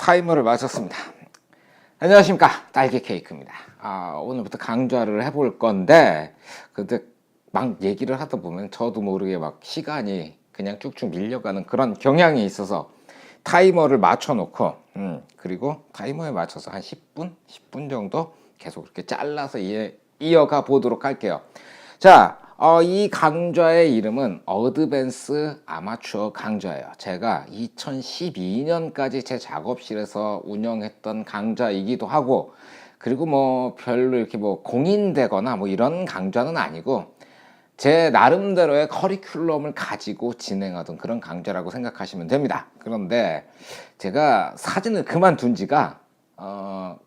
타이머를 맞췄습니다. 안녕하십니까, 딸기 케이크입니다. 오늘부터 강좌를 해볼 건데, 근데 막 얘기를 하다 보면 저도 모르게 막 시간이 그냥 쭉쭉 밀려가는 그런 경향이 있어서 타이머를 맞춰놓고, 그리고 타이머에 맞춰서 한 10분 정도 계속 이렇게 잘라서 이어가 보도록 할게요. 자, 이 강좌의 이름은 어드밴스 아마추어 강좌예요. 제가 2012년까지 제 작업실에서 운영했던 강좌이기도 하고, 그리고 뭐 별로 이렇게 뭐 공인되거나 뭐 이런 강좌는 아니고 제 나름대로의 커리큘럼을 가지고 진행하던 그런 강좌라고 생각하시면 됩니다. 그런데 제가 사진을 그만둔 지가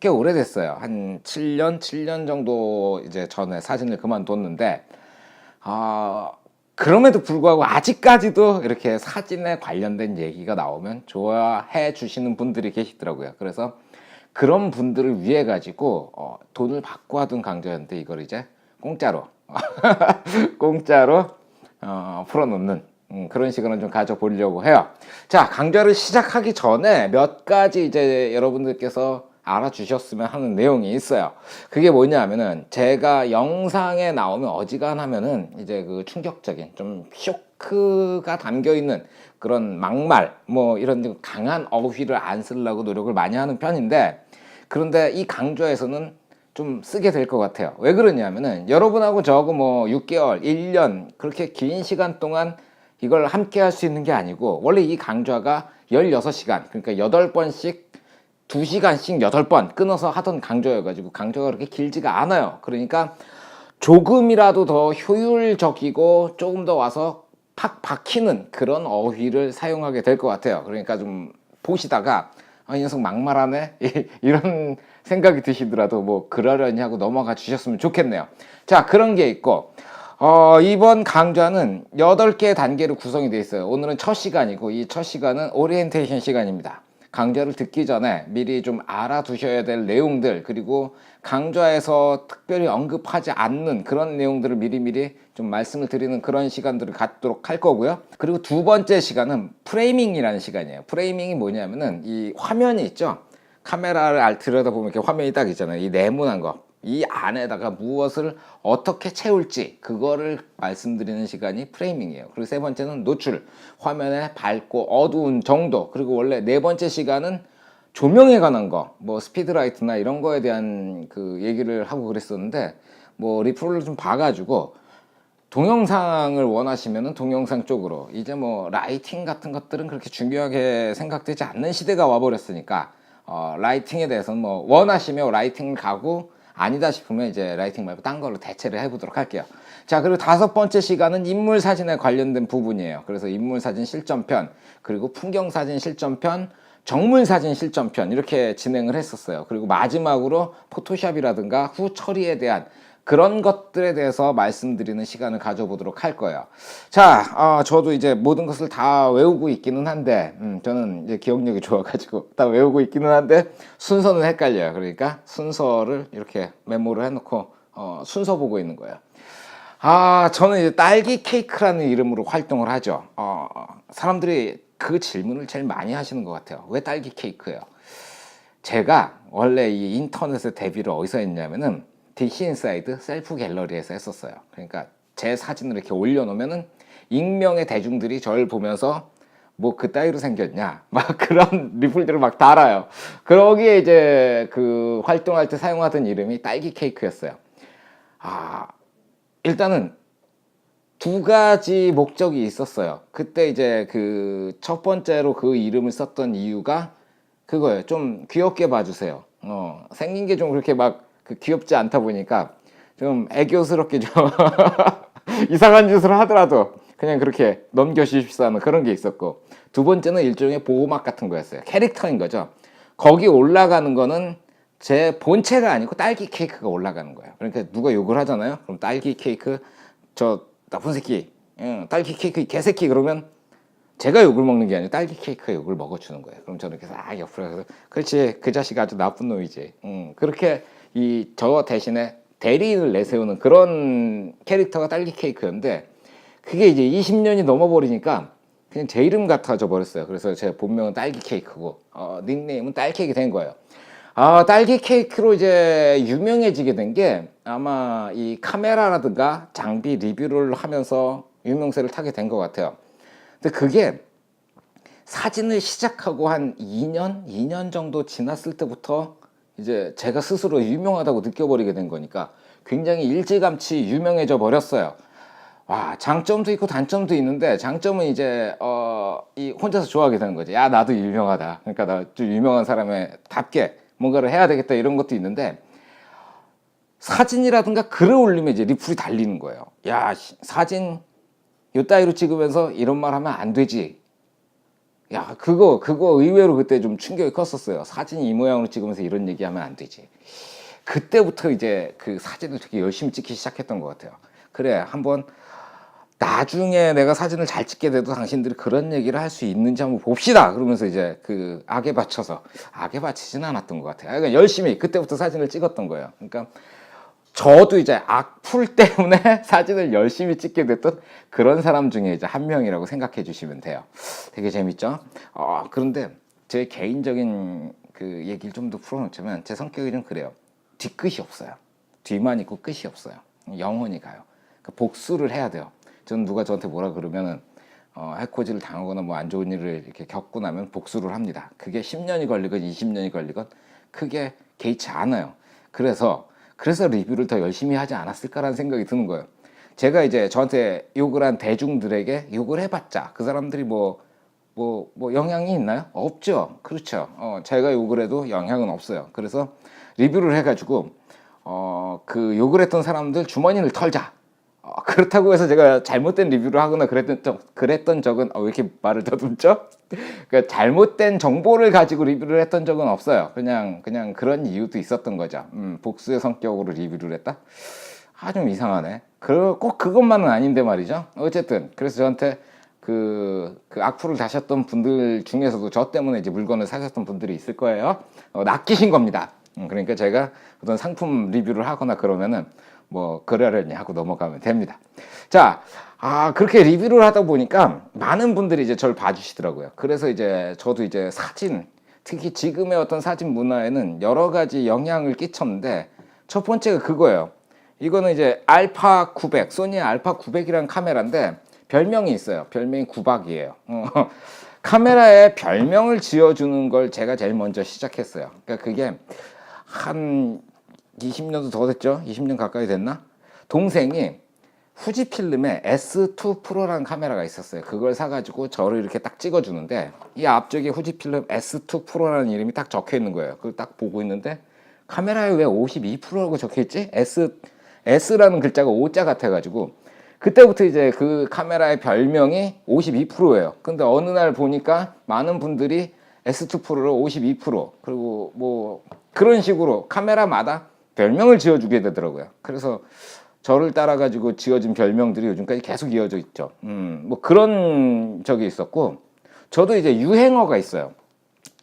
꽤 오래됐어요. 한 7년 정도 이제 전에 사진을 그만뒀는데, 그럼에도 불구하고 아직까지도 이렇게 사진에 관련된 얘기가 나오면 좋아해 주시는 분들이 계시더라고요. 그래서 그런 분들을 위해 가지고 돈을 받고 하던 강좌였는데, 이걸 이제 공짜로 공짜로 풀어놓는 그런 시간을 좀 가져보려고 해요. 자, 강좌를 시작하기 전에 몇 가지 이제 여러분들께서 알아주셨으면 하는 내용이 있어요. 그게 뭐냐면은, 제가 영상에 나오면 어지간하면은 이제 그 충격적인 좀 쇼크가 담겨 있는 그런 막말, 뭐 이런 강한 어휘를 안 쓰려고 노력을 많이 하는 편인데, 그런데 이 강좌에서는 좀 쓰게 될 것 같아요. 왜 그러냐면은, 여러분하고 저하고 뭐 6개월, 1년 그렇게 긴 시간 동안 이걸 함께 할 수 있는 게 아니고, 원래 이 강좌가 16시간, 그러니까 8번씩 2시간씩 8번 끊어서 하던 강좌여가지고 강좌가 그렇게 길지가 않아요. 그러니까 조금이라도 더 효율적이고 조금 더 와서 팍 박히는 그런 어휘를 사용하게 될 것 같아요. 그러니까 좀 보시다가 이 녀석 막말하네 이런 생각이 드시더라도 뭐 그러려니 하고 넘어가 주셨으면 좋겠네요. 자, 그런 게 있고, 이번 강좌는 8개의 단계로 구성이 되어 있어요. 오늘은 첫 시간이고, 이 첫 시간은 오리엔테이션 시간입니다. 강좌를 듣기 전에 미리 좀 알아두셔야 될 내용들, 그리고 강좌에서 특별히 언급하지 않는 그런 내용들을 미리미리 좀 말씀을 드리는 그런 시간들을 갖도록 할 거고요. 그리고 두 번째 시간은 프레이밍이라는 시간이에요. 프레이밍이 뭐냐면은, 이 화면이 있죠. 카메라를 들여다보면 이렇게 화면이 딱 있잖아요. 이 네모난 거. 이 안에다가 무엇을 어떻게 채울지, 그거를 말씀드리는 시간이 프레이밍이에요. 그리고 세 번째는 노출, 화면에 밝고 어두운 정도. 그리고 원래 네 번째 시간은 조명에 관한 거, 뭐 스피드라이트나 이런 거에 대한 그 얘기를 하고 그랬었는데, 뭐 리플을 좀 봐가지고 동영상을 원하시면은 동영상 쪽으로, 이제 뭐 라이팅 같은 것들은 그렇게 중요하게 생각되지 않는 시대가 와버렸으니까 라이팅에 대해서는 뭐 원하시면 라이팅을 가고, 아니다 싶으면 이제 라이팅 말고 딴 걸로 대체를 해보도록 할게요. 자, 그리고 다섯 번째 시간은 인물 사진에 관련된 부분이에요. 그래서 인물 사진 실전편, 그리고 풍경 사진 실전편, 정물 사진 실전편, 이렇게 진행을 했었어요. 그리고 마지막으로 포토샵이라든가 후 처리에 대한 그런 것들에 대해서 말씀드리는 시간을 가져보도록 할 거예요. 자, 저도 이제 모든 것을 다 외우고 있기는 한데, 저는 이제 기억력이 좋아가지고 다 외우고 있기는 한데 순서는 헷갈려요. 그러니까 순서를 이렇게 메모를 해놓고 순서 보고 있는 거예요. 저는 이제 딸기 케이크라는 이름으로 활동을 하죠. 사람들이 그 질문을 제일 많이 하시는 것 같아요. 왜 딸기 케이크예요? 제가 원래 이 인터넷에 데뷔를 어디서 했냐면은, DC 인사이드 셀프 갤러리에서 했었어요. 그러니까 제 사진을 이렇게 올려놓으면은 익명의 대중들이 저를 보면서 뭐 그따위로 생겼냐 막 그런 리플들을 막 달아요. 그러기에 이제 그 활동할 때 사용하던 이름이 딸기 케이크였어요. 일단은 두 가지 목적이 있었어요. 그때 이제 그 첫 번째로 그 이름을 썼던 이유가 그거예요. 좀 귀엽게 봐주세요. 생긴 게 좀 그렇게 막 귀엽지 않다 보니까 좀 애교스럽게 좀 이상한 짓을 하더라도 그냥 그렇게 넘겨주십사 하는 그런 게 있었고, 두 번째는 일종의 보호막 같은 거였어요. 캐릭터인 거죠. 거기 올라가는 거는 제 본체가 아니고 딸기 케이크가 올라가는 거예요. 그러니까 누가 욕을 하잖아요. 그럼 딸기 케이크 저 나쁜 새끼, 딸기 케이크 개새끼, 그러면 제가 욕을 먹는 게 아니고 딸기 케이크가 욕을 먹어주는 거예요. 그럼 저는 이렇게 싹 옆으로 해서, 그렇지, 그 자식 아주 나쁜 놈이지. 그렇게 저 대신에 대리인을 내세우는 그런 캐릭터가 딸기 케이크였는데, 그게 이제 20년이 넘어버리니까 그냥 제 이름 같아져 버렸어요. 그래서 제 본명은 딸기 케이크고 닉네임은 딸케이크 된 거예요. 딸기 케이크로 이제 유명해지게 된 게 아마 이 카메라라든가 장비 리뷰를 하면서 유명세를 타게 된 것 같아요. 근데 그게 사진을 시작하고 한 2년 정도 지났을 때부터 이제 제가 스스로 유명하다고 느껴버리게 된 거니까 굉장히 일찌감치 유명해져 버렸어요. 와, 장점도 있고 단점도 있는데 장점은 이제 이 혼자서 좋아하게 되는 거지. 야, 나도 유명하다. 그러니까 나 좀 유명한 사람의 답게 뭔가를 해야 되겠다 이런 것도 있는데 사진이라든가 글을 올리면 이제 리플이 달리는 거예요. 야, 사진 요 따위로 찍으면서 이런 말 하면 안 되지. 야, 그거 의외로 그때 좀 충격이 컸었어요. 사진 이 모양으로 찍으면서 이런 얘기하면 안 되지. 그때부터 이제 그 사진을 되게 열심히 찍기 시작했던 것 같아요. 그래, 한번 나중에 내가 사진을 잘 찍게 돼도 당신들이 그런 얘기를 할 수 있는지 한번 봅시다. 그러면서 이제 그 악에 바쳐서, 악에 바치진 않았던 것 같아요. 그러니까 열심히 그때부터 사진을 찍었던 거예요. 그러니까 저도 이제 악플 때문에 사진을 열심히 찍게 됐던 그런 사람 중에 이제 한 명이라고 생각해 주시면 돼요. 되게 재밌죠? 그런데 제 개인적인 그 얘기를 좀 더 풀어놓자면 제 성격이 좀 그래요. 뒤끝이 없어요. 뒤만 있고 끝이 없어요. 영원히 가요. 그러니까 복수를 해야 돼요. 저는 누가 저한테 뭐라 그러면은 해코지를 당하거나 뭐 안 좋은 일을 이렇게 겪고 나면 복수를 합니다. 그게 10년이 걸리건 20년이 걸리건 크게 개의치 않아요. 그래서 리뷰를 더 열심히 하지 않았을까라는 생각이 드는 거예요. 제가 이제 저한테 욕을 한 대중들에게 욕을 해봤자 그 사람들이 뭐 영향이 있나요? 없죠. 그렇죠. 제가 욕을 해도 영향은 없어요. 그래서 리뷰를 해가지고 그 욕을 했던 사람들 주머니를 털자. 그렇다고 해서 제가 잘못된 리뷰를 하거나 그랬던 적은 왜 이렇게 말을 더듬죠? 그러니까 잘못된 정보를 가지고 리뷰를 했던 적은 없어요. 그냥 그런 이유도 있었던 거죠. 복수의 성격으로 리뷰를 했다? 좀 이상하네. 꼭 그것만은 아닌데 말이죠. 어쨌든 그래서 저한테 그 악플을 다셨던 분들 중에서도 저 때문에 이제 물건을 사셨던 분들이 있을 거예요. 낚이신 겁니다. 그러니까 제가 어떤 상품 리뷰를 하거나 그러면은 뭐 그러려니 하고 넘어가면 됩니다. 자, 그렇게 리뷰를 하다 보니까 많은 분들이 이제 저를 봐주시더라고요. 그래서 이제 저도 이제 사진, 특히 지금의 어떤 사진 문화에는 여러 가지 영향을 끼쳤는데 첫 번째가 그거예요. 이거는 이제 알파 900, 소니의 알파 900이라는 카메라인데 별명이 있어요. 별명이 구박이에요. 카메라에 별명을 지어주는 걸 제가 제일 먼저 시작했어요. 그러니까 그게 한 20년도 더 됐죠? 20년 가까이 됐나? 동생이 후지필름에 S2 프로라는 카메라가 있었어요. 그걸 사가지고 저를 이렇게 딱 찍어주는데 이 앞쪽에 후지필름 S2 프로라는 이름이 딱 적혀 있는 거예요. 그걸 딱 보고 있는데 카메라에 왜 52%라고 적혀 있지? S라는 글자가 O자 같아가지고 그때부터 이제 그 카메라의 별명이 52%예요. 근데 어느 날 보니까 많은 분들이 S2 프로를 52% 그리고 뭐 그런 식으로 카메라마다 별명을 지어주게 되더라고요. 그래서 저를 따라가지고 지어진 별명들이 요즘까지 계속 이어져 있죠. 뭐 그런 적이 있었고, 저도 이제 유행어가 있어요.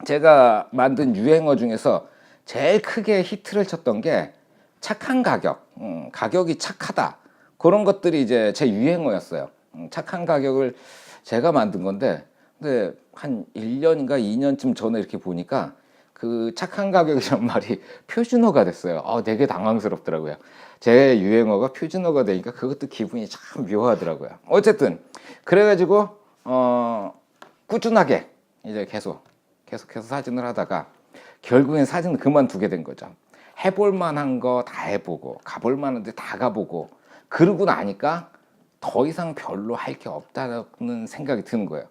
제가 만든 유행어 중에서 제일 크게 히트를 쳤던 게 착한 가격, 가격이 착하다. 그런 것들이 이제 제 유행어였어요. 착한 가격을 제가 만든 건데, 근데 한 1년인가 2년쯤 전에 이렇게 보니까 그 착한 가격이란 말이 표준어가 됐어요. 되게 당황스럽더라고요. 제 유행어가 표준어가 되니까 그것도 기분이 참 묘하더라고요. 어쨌든 그래가지고 꾸준하게 이제 계속해서 사진을 하다가 결국엔 사진을 그만두게 된 거죠. 해볼 만한 거 다 해보고 가볼 만한 데 다 가보고 그러고 나니까 더 이상 별로 할 게 없다는 생각이 드는 거예요.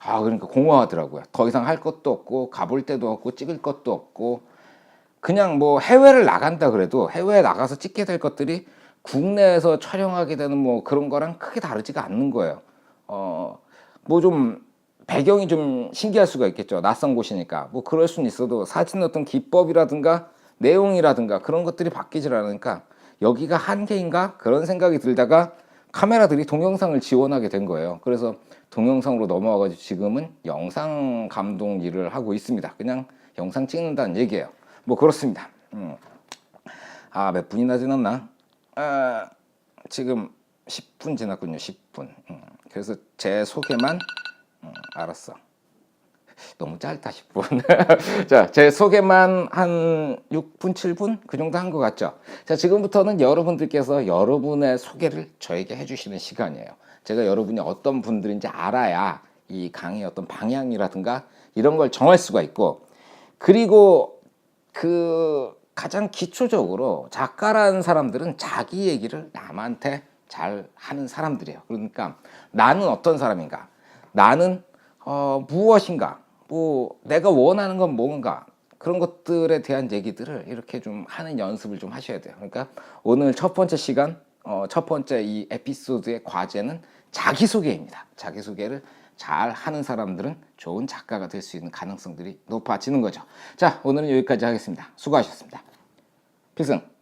그러니까 공허하더라고요. 더 이상 할 것도 없고 가볼 데도 없고 찍을 것도 없고 그냥 뭐 해외를 나간다 그래도 해외에 나가서 찍게 될 것들이 국내에서 촬영하게 되는 뭐 그런 거랑 크게 다르지가 않는 거예요. 뭐 좀 배경이 좀 신기할 수가 있겠죠. 낯선 곳이니까 뭐 그럴 수는 있어도 사진 어떤 기법이라든가 내용이라든가 그런 것들이 바뀌질 않으니까 여기가 한계인가 그런 생각이 들다가 카메라들이 동영상을 지원하게 된 거예요. 그래서 동영상으로 넘어와가지고 지금은 영상 감독 일을 하고 있습니다. 그냥 영상 찍는다는 얘기예요. 뭐 그렇습니다. 몇 분이나 지났나? 지금 10분 지났군요. 10분. 그래서 제 소개만 알았어. 너무 짧다 10분. 자, 제 소개만 한 6분, 7분 그 정도 한 것 같죠? 자, 지금부터는 여러분들께서 여러분의 소개를 저에게 해주시는 시간이에요. 제가 여러분이 어떤 분들인지 알아야 이 강의 어떤 방향이라든가 이런 걸 정할 수가 있고, 그리고 그 가장 기초적으로 작가라는 사람들은 자기 얘기를 남한테 잘 하는 사람들이에요. 그러니까 나는 어떤 사람인가? 나는 무엇인가? 뭐 내가 원하는 건 뭔가? 그런 것들에 대한 얘기들을 이렇게 좀 하는 연습을 좀 하셔야 돼요. 그러니까 오늘 첫 번째 시간, 첫 번째 이 에피소드의 과제는 자기소개입니다. 자기소개를 잘 하는 사람들은 좋은 작가가 될 수 있는 가능성들이 높아지는 거죠. 자, 오늘은 여기까지 하겠습니다. 수고하셨습니다. 필승!